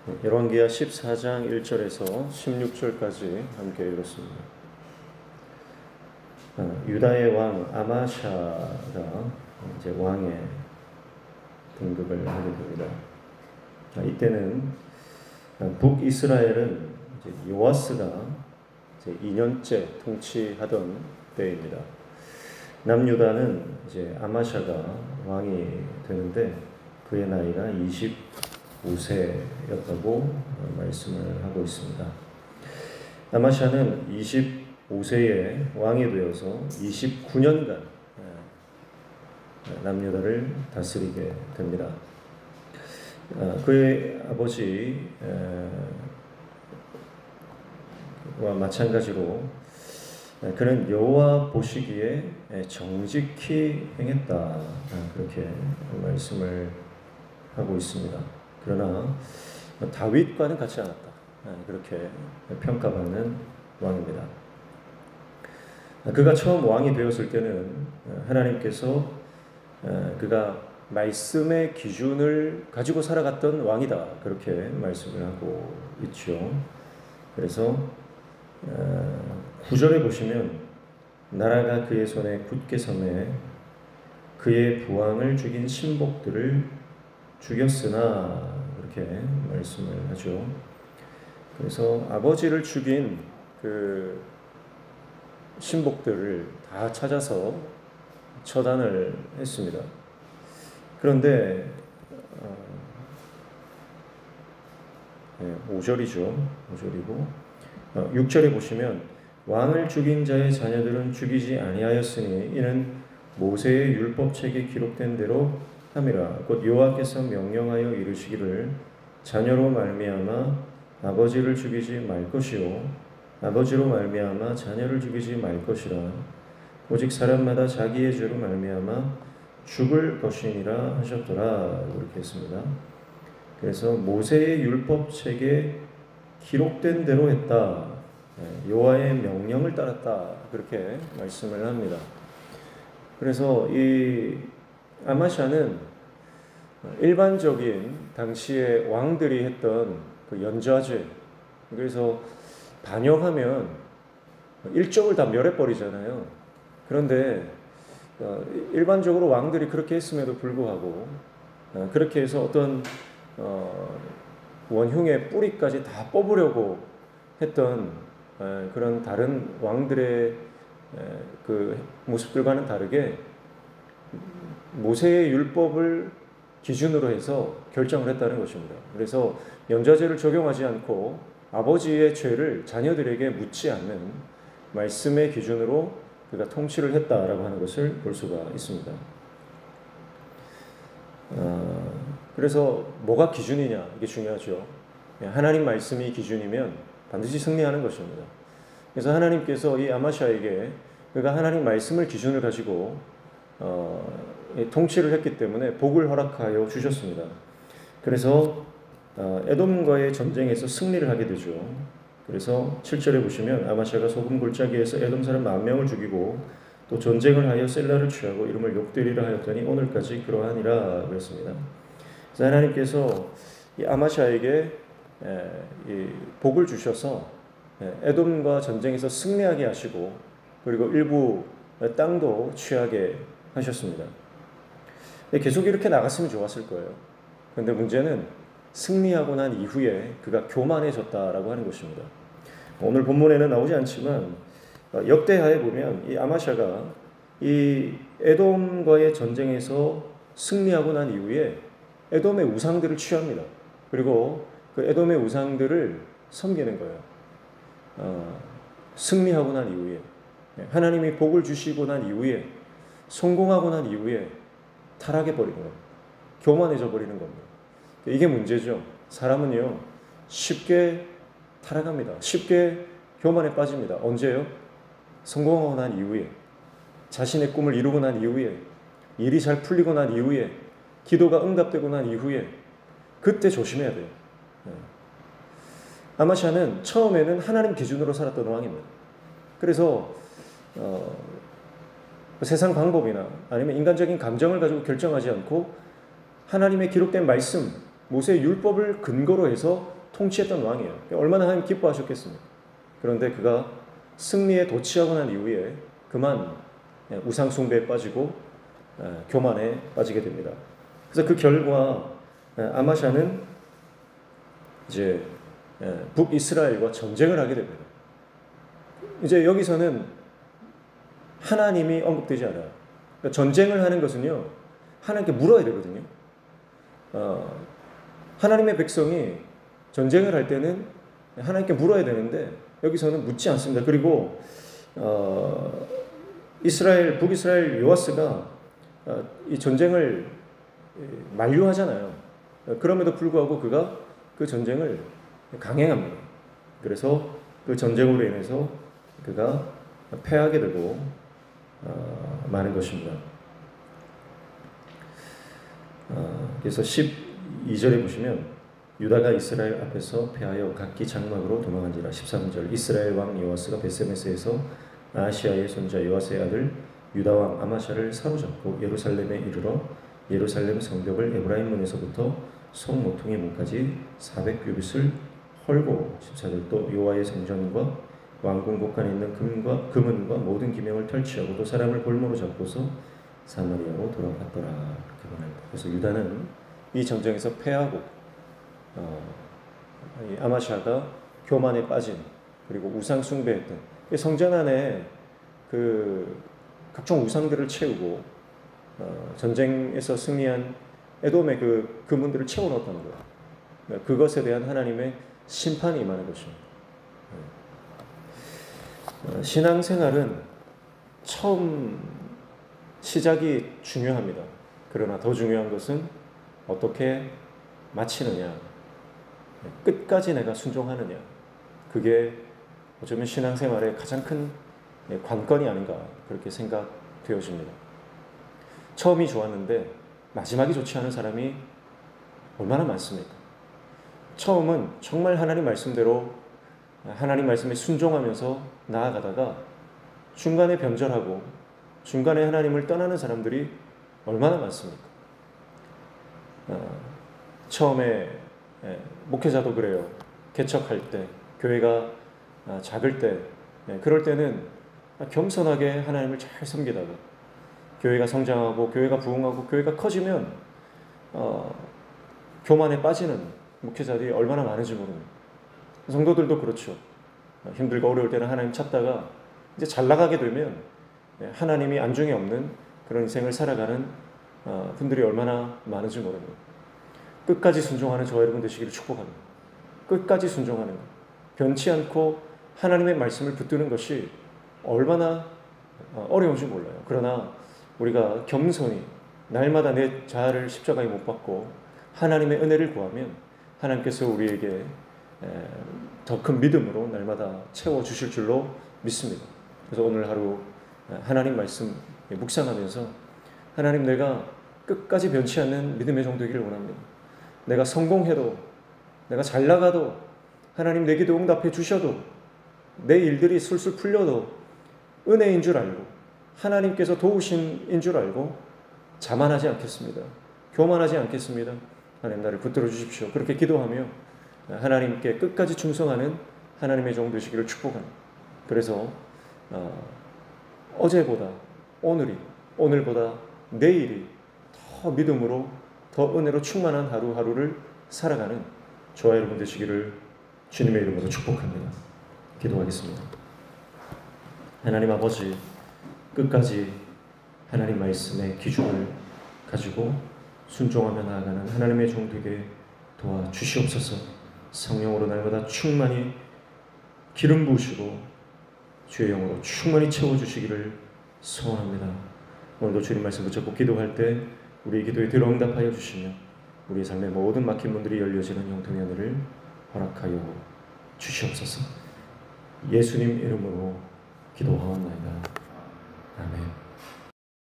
열왕기하 14장 1절에서 16절까지 함께 읽었습니다. 유다의 왕 아마샤가 이제 왕의 등극을 하게 됩니다. 이때는 북이스라엘은 이제 요아스가 이제 2년째 통치하던 때입니다. 남유다는 이제 아마샤가 왕이 되는데 그의 나이가 25세였다고 말씀을 하고 있습니다. 아마샤는 25세에 왕이 되어서 29년간 남유다를 다스리게 됩니다. 그의 아버지와 마찬가지로 그는 여호와 보시기에 정직히 행했다, 그렇게 말씀을 하고 있습니다. 그러나 다윗과는 같지 않았다, 그렇게 평가받는 왕입니다. 그가 처음 왕이 되었을 때는 하나님께서 그가 말씀의 기준을 가지고 살아갔던 왕이다, 그렇게 말씀을 하고 있죠. 그래서 9절에 보시면 나라가 그의 손에 굳게 섬에 그의 부왕을 죽인 신복들을 죽였으나, 그렇게 말씀을 하죠. 그래서 아버지를 죽인 그 신복들을 다 찾아서 처단을 했습니다. 그런데 5절이죠. 5절이고 6절에 보시면 왕을 죽인 자의 자녀들은 죽이지 아니하였으니 이는 모세의 율법책에 기록된 대로 함이라. 곧 여호와께서 명령하여 이르시기를 자녀로 말미암아 아버지를 죽이지 말 것이요 아버지로 말미암아 자녀를 죽이지 말 것이라. 오직 사람마다 자기의 죄로 말미암아 죽을 것이니라 하셨더라, 이렇게 했습니다. 그래서 모세의 율법책에 기록된 대로 했다, 여호와의 명령을 따랐다, 그렇게 말씀을 합니다. 그래서 이 아마샤는 일반적인 당시의 왕들이 했던 그 연좌제, 그래서 반역하면 일족을 다 멸해버리잖아요. 그런데 일반적으로 왕들이 그렇게 했음에도 불구하고 그렇게 해서 어떤 원흉의 뿌리까지 다 뽑으려고 했던 그런 다른 왕들의 그 모습들과는 다르게 모세의 율법을 기준으로 해서 결정을 했다는 것입니다. 그래서 연좌제를 적용하지 않고 아버지의 죄를 자녀들에게 묻지 않는 말씀의 기준으로 그가 통치를 했다라고 하는 것을 볼 수가 있습니다. 그래서 뭐가 기준이냐, 이게 중요하죠. 하나님 말씀이 기준이면 반드시 승리하는 것입니다. 그래서 하나님께서 이 아마샤에게 그가 하나님 말씀을 기준을 가지고 통치를 했기 때문에 복을 허락하여 주셨습니다. 그래서 에돔과의 전쟁에서 승리를 하게 되죠. 그래서 7절에 보시면 아마샤가 소금 골짜기에서 에돔 사람 10,000명을 죽이고 또 전쟁을 하여 셀라를 취하고 이름을 욕되리라 하였더니 오늘까지 그러하니라, 그랬습니다. 그래서 하나님께서 이 아마샤에게 이 복을 주셔서 에돔과 전쟁에서 승리하게 하시고 그리고 일부 땅도 취하게 하셨습니다. 계속 이렇게 나갔으면 좋았을 거예요. 그런데 문제는 승리하고 난 이후에 그가 교만해졌다라고 하는 것입니다. 오늘 본문에는 나오지 않지만 역대하에 보면 이 아마샤가 이 에돔과의 전쟁에서 승리하고 난 이후에 에돔의 우상들을 취합니다. 그리고 그 에돔의 우상들을 섬기는 거예요. 승리하고 난 이후에, 하나님이 복을 주시고 난 이후에, 성공하고 난 이후에 타락해버리는 겁니다. 교만해져 버리는 겁니다. 이게 문제죠. 사람은요, 쉽게 타락합니다. 쉽게 교만에 빠집니다. 언제요? 성공하고 난 이후에, 자신의 꿈을 이루고 난 이후에, 일이 잘 풀리고 난 이후에, 기도가 응답되고 난 이후에, 그때 조심해야 돼요. 아마샤는 처음에는 하나님 기준으로 살았던 왕입니다. 그래서 세상 방법이나 아니면 인간적인 감정을 가지고 결정하지 않고 하나님의 기록된 말씀, 모세의 율법을 근거로 해서 통치했던 왕이에요. 얼마나 하나님 기뻐하셨겠습니까? 그런데 그가 승리에 도취하고 난 이후에 그만 우상 숭배에 빠지고 교만에 빠지게 됩니다. 그래서 그 결과 아마샤는 이제 북이스라엘과 전쟁을 하게 됩니다. 이제 여기서는 하나님이 언급되지 않아요. 그러니까 전쟁을 하는 것은요, 하나님께 물어야 되거든요. 하나님의 백성이 전쟁을 할 때는 하나님께 물어야 되는데 여기서는 묻지 않습니다. 그리고 북이스라엘 요아스가 이 전쟁을 만류하잖아요. 그럼에도 불구하고 그가 그 전쟁을 강행합니다. 그래서 그 전쟁으로 인해서 그가 패하게 되고 마는 것입니다. 그래서 12절에 보시면 유다가 이스라엘 앞에서 패하여 각기 장막으로 도망한지라. 13절 이스라엘 왕 요아스가 베세메스에서 아하시아의 손자 요아스의 아들 유다 왕 아마샤를 사로잡고 예루살렘에 이르러 예루살렘 성벽을 에브라임 문에서부터 성 모퉁이 문까지 400규빗을 헐고. 14절 또 여호와의 성전과 왕궁 곳간에 있는 금은과 모든 기명을 펼치하고 또 사람을 볼모로 잡고서 사마리아로 돌아갔더라. 그렇게 말합니다. 그래서 유다는 이 전쟁에서 패하고 아마샤가 교만에 빠진, 그리고 우상 숭배했던 성전 안에 그 각종 우상들을 채우고 전쟁에서 승리한 에돔의 그 금은들을 채워넣었다는 거예요. 그것에 대한 하나님의 심판이 임하는 것입니다. 신앙생활은 처음 시작이 중요합니다. 그러나 더 중요한 것은 어떻게 마치느냐, 끝까지 내가 순종하느냐, 그게 어쩌면 신앙생활의 가장 큰 관건이 아닌가 그렇게 생각되어집니다. 처음이 좋았는데 마지막이 좋지 않은 사람이 얼마나 많습니까? 처음은 정말 하나님 말씀대로 하나님 말씀에 순종하면서 나아가다가 중간에 변절하고 중간에 하나님을 떠나는 사람들이 얼마나 많습니까? 처음에 목회자도 그래요. 개척할 때, 교회가 작을 때, 그럴 때는 겸손하게 하나님을 잘 섬기다가 교회가 성장하고 교회가 부흥하고 교회가 커지면 교만에 빠지는 목회자들이 얼마나 많은지 모릅니다. 성도들도 그렇죠. 힘들고 어려울 때는 하나님 찾다가 이제 잘 나가게 되면 하나님이 안중에 없는 그런 인생을 살아가는 분들이 얼마나 많은지 모릅니다. 끝까지 순종하는 저와 여러분 되시기를 축복합니다. 끝까지 순종하는 것, 변치 않고 하나님의 말씀을 붙드는 것이 얼마나 어려운지 몰라요. 그러나 우리가 겸손히 날마다 내 자아를 십자가에 못 박고 하나님의 은혜를 구하면 하나님께서 우리에게 더 큰 믿음으로 날마다 채워주실 줄로 믿습니다. 그래서 오늘 하루 하나님 말씀 묵상하면서 하나님, 내가 끝까지 변치 않는 믿음의 종 되기를 원합니다. 내가 성공해도, 내가 잘 나가도, 하나님 내 기도 응답해 주셔도, 내 일들이 술술 풀려도 은혜인 줄 알고 하나님께서 도우신인 줄 알고 자만하지 않겠습니다. 교만하지 않겠습니다. 하나님 나를 붙들어 주십시오. 그렇게 기도하며 하나님께 끝까지 충성하는 하나님의 종 되시기를 축복합니다. 그래서 어제보다 오늘보다 내일이 더 믿음으로, 더 은혜로 충만한 하루하루를 살아가는 저와 여러분 되시기를 주님의 이름으로 축복합니다. 기도하겠습니다. 하나님 아버지, 끝까지 하나님 말씀의 기준을 가지고 순종하며 나아가는 하나님의 종 되게 도와주시옵소서. 성령으로 날마다 충만히 기름 부으시고 주의 영으로 충만히 채워주시기를 소원합니다. 오늘도 주님 말씀 붙잡고 기도할 때 우리의 기도에 들어응답하여 주시며 우리의 삶의 모든 막힌 문들이 열려지는 영통의 은혜를 허락하여 주시옵소서. 예수님 이름으로 기도하옵나이다. 아멘.